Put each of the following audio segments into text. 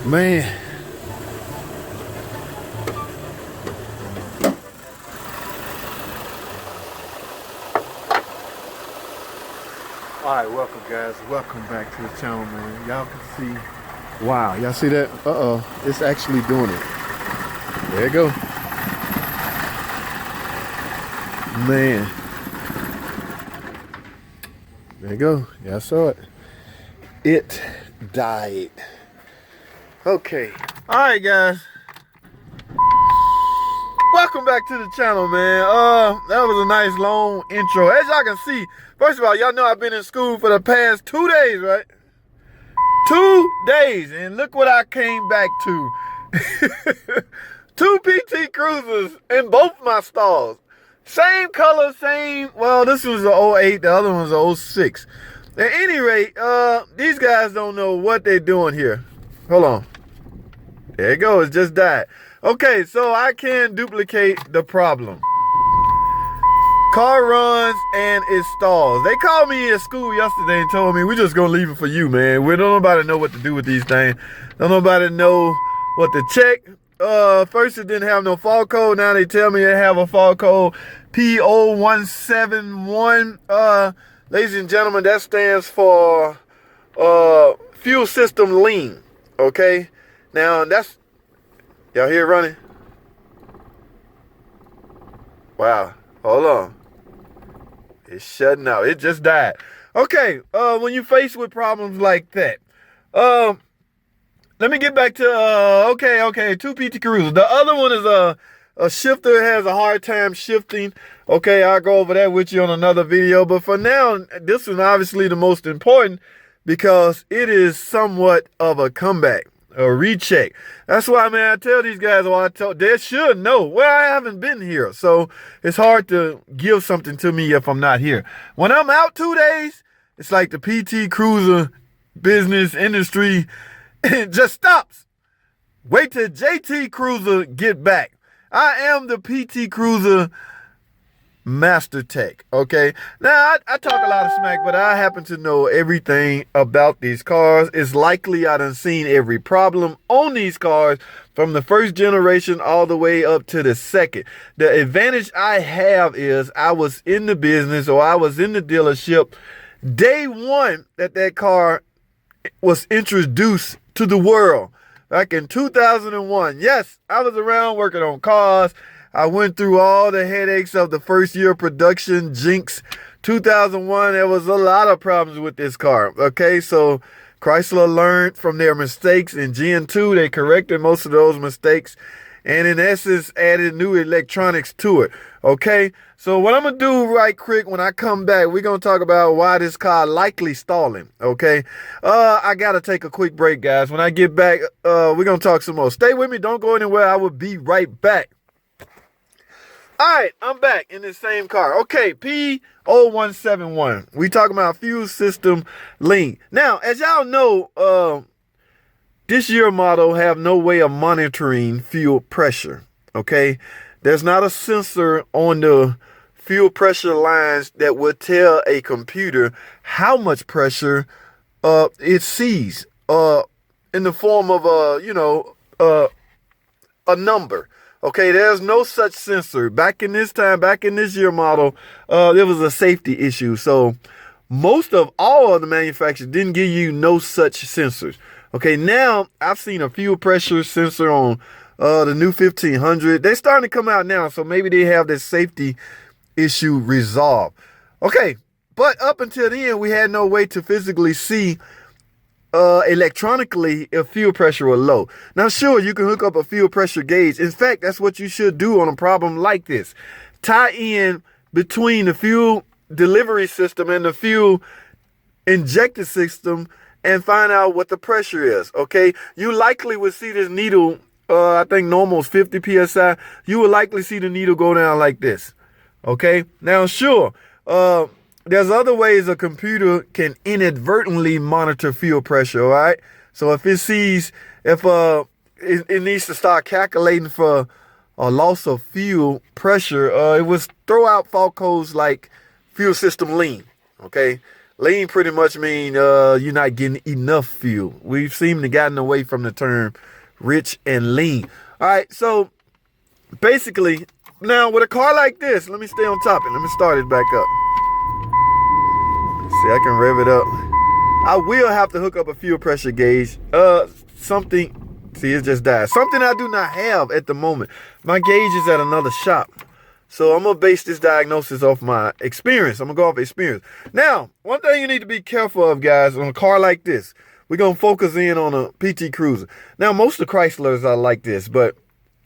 Man. Alright, welcome guys. Welcome back to the channel, man. Y'all can see. Wow, y'all see that? It's actually doing it. There you go. Man. There you go. Y'all saw it. It died. Okay. Alright guys. Welcome back to the channel, man. That was a nice long intro. As y'all can see, first of all, y'all know I've been in school for the past 2 days, right? 2 days, and look what I came back to. 2 PT Cruisers in both my stalls. Same color, same, well, this was an '08, the other one's an '06. At any rate, these guys don't know what they're doing here. Hold on. There it goes, it just died. Okay, so I can duplicate the problem. Car runs and it stalls. They called me at school yesterday and told me, we're just gonna leave it for you, man. We don't nobody know what to do with these things. Don't nobody know what to check. First it didn't have no fault code. Now they tell me they have a fault code P0171. Ladies and gentlemen, that stands for fuel system lean. Okay, now that's, y'all hear it running? Wow, hold on. It's shutting out. It just died. Okay, when you're faced with problems like that, let me get back to, okay, 2 PT Cruisers. The other one is a shifter, has a hard time shifting. Okay, I'll go over that with you on another video. But for now, this one obviously the most important because it is somewhat of a comeback, a recheck. That's why, man, I tell these guys, they should know. Well, I haven't been here, so it's hard to give something to me if I'm not here. When I'm out 2 days, it's like the PT Cruiser business industry, it just stops. Wait till JT Cruiser get back. I am the PT Cruiser Master Tech, okay? Now, I talk a lot of smack, but I happen to know everything about these cars. It's likely I done seen every problem on these cars from the first generation all the way up to the second. The advantage I have is I was in the business, or I was in the dealership day one that car was introduced to the world back in 2001. Yes, I was around working on cars. I went through all the headaches of the first year production, jinx. 2001, there was a lot of problems with this car. Okay, so Chrysler learned from their mistakes. In Gen 2, they corrected most of those mistakes and in essence added new electronics to it. Okay, so what I'm gonna do right quick when I come back, we're gonna talk about why this car likely stalling. Okay, I gotta take a quick break, guys. When I get back, we're gonna talk some more. Stay with me, don't go anywhere. I will be right back. All right, I'm back in the same car. Okay, P0171. We talking about fuel system lean. Now, as y'all know, this year model have no way of monitoring fuel pressure. Okay, there's not a sensor on the fuel pressure lines that will tell a computer how much pressure it sees in the form of a number. Okay, there's no such sensor. Back in this year model, there was a safety issue. So most of all of the manufacturers didn't give you no such sensors. Okay, now I've seen a fuel pressure sensor on the new 1500. They're starting to come out now, so maybe they have this safety issue resolved. Okay, but up until then, we had no way to physically see electronically if fuel pressure was low. Now, sure, you can hook up a fuel pressure gauge. In fact, that's what you should do on a problem like this. Tie in between the fuel delivery system and the fuel injector system and find out what the pressure is. Okay, you likely would see this needle, I think normal is 50 psi. You would likely see the needle go down like this. Okay, now sure, there's other ways a computer can inadvertently monitor fuel pressure, all right? So if it sees, if it needs to start calculating for a loss of fuel pressure, it will throw out fault codes like fuel system lean, okay? Lean pretty much mean you're not getting enough fuel. We've seemed to gotten away from the term rich and lean. All right, so basically, now with a car like this, let me stay on topic. Let me start it back up. See, I can rev it up. I will have to hook up a fuel pressure gauge. Something, see, it just died. Something I do not have at the moment. My gauge is at another shop. So I'm going to base this diagnosis off my experience. I'm going to go off experience. Now, one thing you need to be careful of, guys, on a car like this, we're going to focus in on a PT Cruiser. Now, most of the Chryslers are like this, but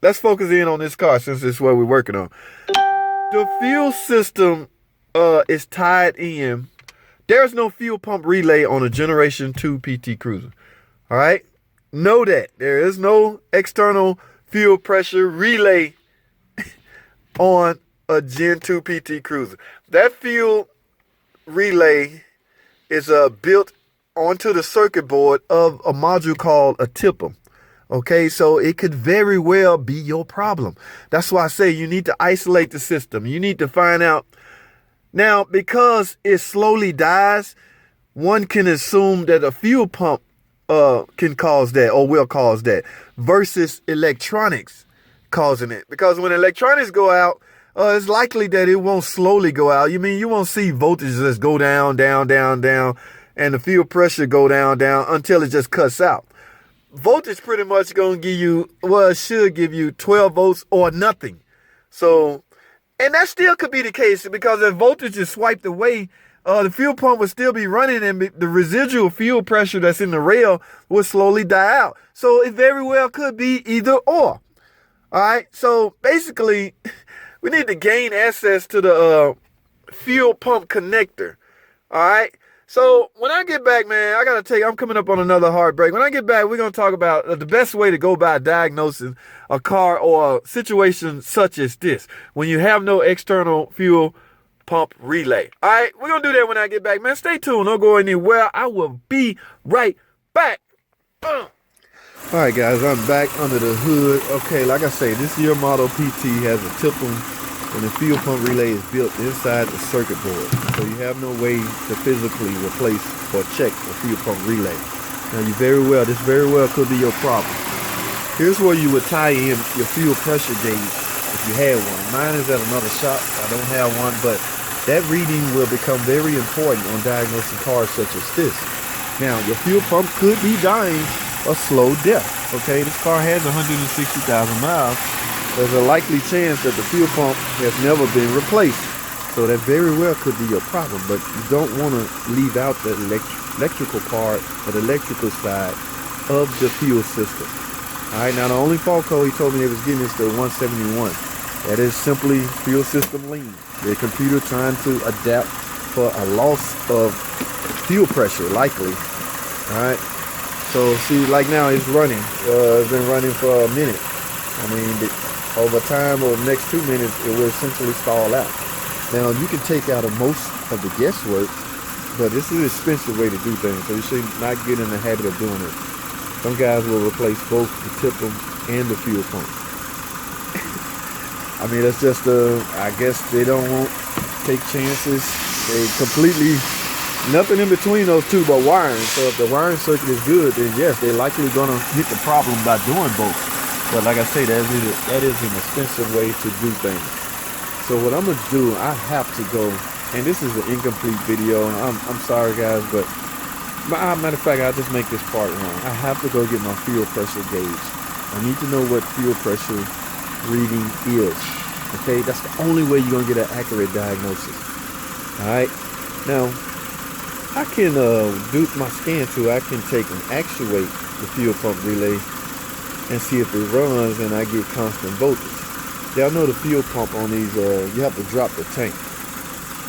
let's focus in on this car since this is what we're working on. The fuel system is tied in. There's no fuel pump relay on a Generation 2 PT Cruiser. All right? Know that. There is no external fuel pressure relay on a Gen 2 PT Cruiser. That fuel relay is built onto the circuit board of a module called a tipper. Okay, so it could very well be your problem. That's why I say you need to isolate the system. You need to find out. Now, because it slowly dies, one can assume that a fuel pump can cause that or will cause that versus electronics causing it. Because when electronics go out, it's likely that it won't slowly go out. You won't see voltage just go down, down, down, down, and the fuel pressure go down, down until it just cuts out. Voltage pretty much going to give you, well, it should give you 12 volts or nothing. So, and that still could be the case because if voltage is swiped away, the fuel pump will still be running and the residual fuel pressure that's in the rail will slowly die out. So it very well could be either or. All right. So basically, we need to gain access to the fuel pump connector. All right. So when I get back, man, I got to tell you, I'm coming up on another hard break. When I get back, we're going to talk about the best way to go about diagnosing a car or a situation such as this, when you have no external fuel pump relay. All right, we're going to do that when I get back, man. Stay tuned. Don't go anywhere. I will be right back. All right, guys, I'm back under the hood. Okay, like I say, this year model PT has a tipper, and the fuel pump relay is built inside the circuit board. So you have no way to physically replace or check the fuel pump relay. Now this very well could be your problem. Here's where you would tie in your fuel pressure gauge if you had one. Mine is at another shop. I don't have one, but that reading will become very important on diagnosing cars such as this. Now, your fuel pump could be dying a slow death. Okay, this car has 160,000 miles. There's a likely chance that the fuel pump has never been replaced. So that very well could be your problem, but you don't want to leave out the electrical part or the electrical side of the fuel system. All right, now the only fault code he told me they was getting is the 171. That is simply fuel system lean. The computer trying to adapt for a loss of fuel pressure, likely. All right, so see, like now it's running. It's been running for a minute. Over time, over the next 2 minutes, it will essentially stall out. Now, you can take out most of the guesswork, but this is an expensive way to do things, so you should not get in the habit of doing it. Some guys will replace both the tipper and the fuel pump. That's just I guess they don't want to take chances. They completely, nothing in between those two but wiring. So if the wiring circuit is good, then yes, they're likely going to hit the problem by doing both. But like I say, that is an expensive way to do things. So what I'm going to do, I have to go, and this is an incomplete video, and I'm sorry guys, but matter of fact, I'll just make this part wrong. I have to go get my fuel pressure gauge. I need to know what fuel pressure reading is. Okay, that's the only way you're going to get an accurate diagnosis. All right, now I can do my scan tool. I can take and actuate the fuel pump relay and see if it runs and I get constant voltage. Y'all know the fuel pump on these, you have to drop the tank.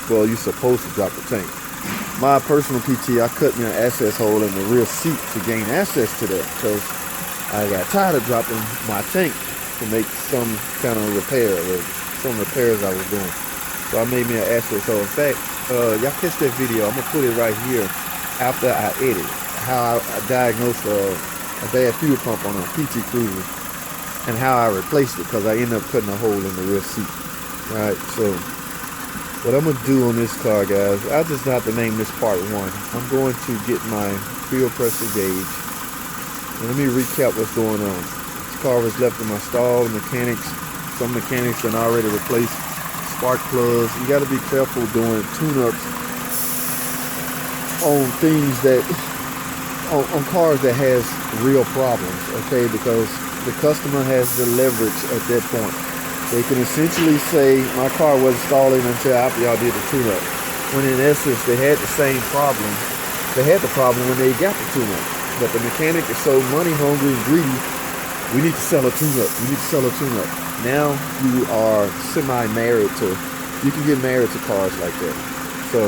Well, you're supposed to drop the tank. My personal PT, I cut me an access hole in the rear seat to gain access to that because I got tired of dropping my tank to make some kind of repair or some repairs I was doing. So I made me an access hole. In fact, y'all catch that video. I'm going to put it right here after I edit how I diagnosed a bad fuel pump on a PT Cruiser and how I replaced it because I ended up cutting a hole in the rear seat. All right, so What I'm gonna do on this car, guys, I just have to name this part 1. I'm going to get my fuel pressure gauge. And let me recap what's going on. This car was left in my stall. Some mechanics had already replaced spark plugs. You got to be careful doing tune-ups on things that, on cars that has real problems, okay? Because the customer has the leverage at that point. They can essentially say, my car wasn't stalling until after y'all did the tune-up. When in essence, they had the same problem. They had the problem when they got the tune-up. But the mechanic is so money hungry and greedy, we need to sell a tune-up. We need to sell a tune-up. Now you are semi-married to, you can get married to cars like that. So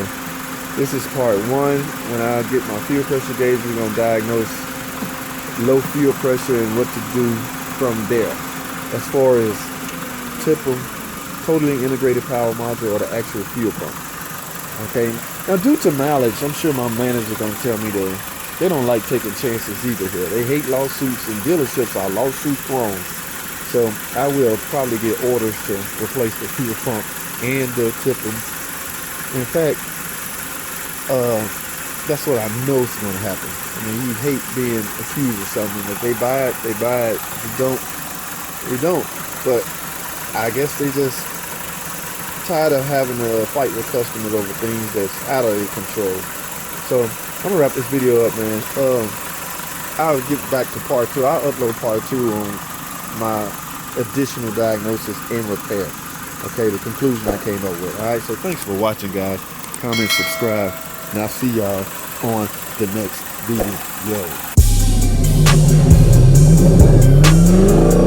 this is part 1. When I get my fuel pressure gauge, we're gonna diagnose low fuel pressure and what to do from there. As far as tip them, totally integrated power module, or the actual fuel pump. Okay. Now, due to mileage, I'm sure my manager's gonna tell me they don't like taking chances either here. They hate lawsuits, and dealerships are lawsuit prone. So I will probably get orders to replace the fuel pump and the tip them. In fact, that's what I know is going to happen. I mean, you hate being accused of something. If they buy it, they buy it. If you don't, they don't. But I guess they just tired of having to fight with customers over things that's out of their control. So I'm gonna wrap this video up, man. I'll get back to part 2. I'll upload part 2 on my additional diagnosis and repair. Okay, the conclusion I came up with. All right, so thanks for watching, guys. Comment, subscribe, and I'll see y'all on the next video.